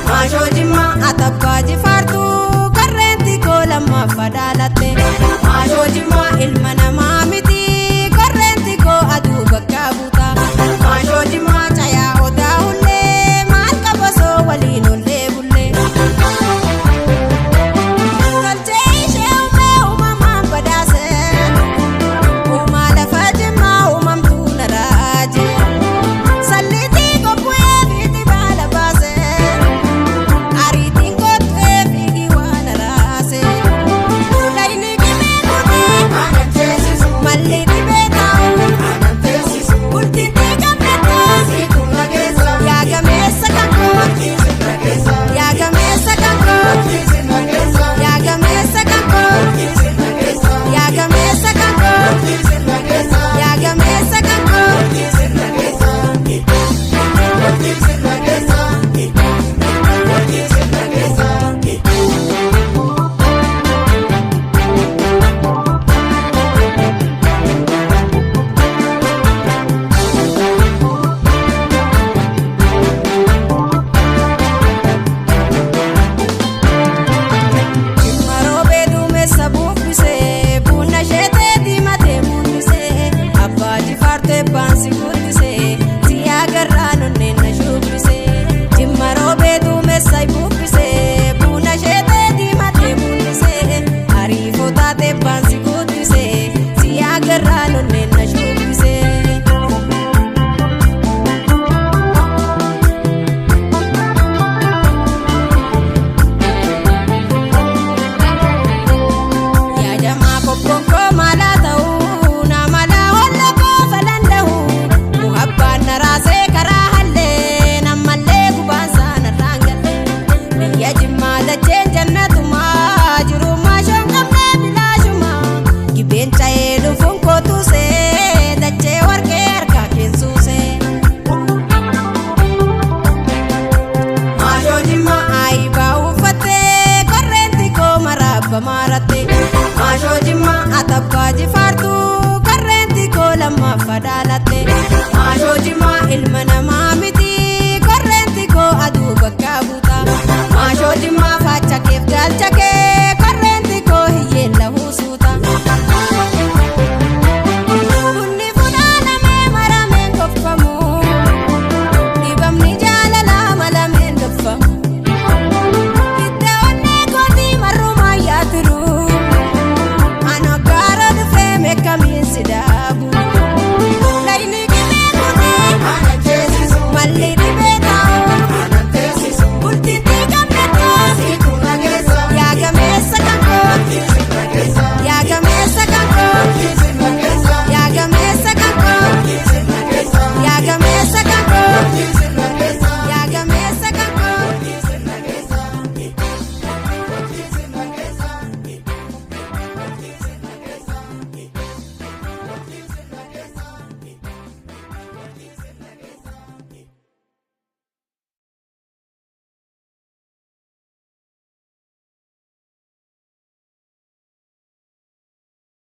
mashoo jimaa atabbaa jifaartuu karreenti koolammaa fadhaalatte mashoo jimaa ilma namaa miti karreenti koo aduu bakka buuta mashoo jimaa cayaa odaa hullee maal qabasoo waliin ollee bullee tolchee ishee umee uumamaan badhaase uumaa lafa jimaa uumamtuu naraaje salliitii qophu'ee fiiti baala baase ariitiin koottee fiigi waan araase layni gimee kutii aanan teessisu malli dhibee taa'u aanan teessisu bultiitii qabnettoo siituun dhageessa yaa gameessa kan koo yaa gameessa kan koo yaa gameessa kan koo yaa gameessa kan koo yaa gameessa kan koo Maroobe duumessa buuffisee buna sheetee diimatee mul'isee abbaa jifaartee baansi guddisee siyaa garraa nonneen na shuubbisee jimmaroobe duumessa buuffisee buna sheetee diimatee mul'isee ariifoo taatee baansi guddisee siyaa garraa nonneen na shuubbisee. Yaadamaa kokkonkoo maalaa ta'uu namalaa holla koofa danda'u muhabbaan naraasee karaa hallee nammallee gubaan saanarraan galle biyya jimmaa dacheen jannatumaa jirummaa shoon qabnee bilaashumaa gibeen ca'ee dhufuun kootuusee dachee warqee harkaa keensuusee. Mashoo jimaa aayibaa uffattee korreenti koo maraabba maaratte mashoo jimaa atabbaa jifaartuu karreenti koo lammaa fadhaalatte mashoo jimaa ilma namaa miti korreenti koo aduu bakka buuta mashoo jimaa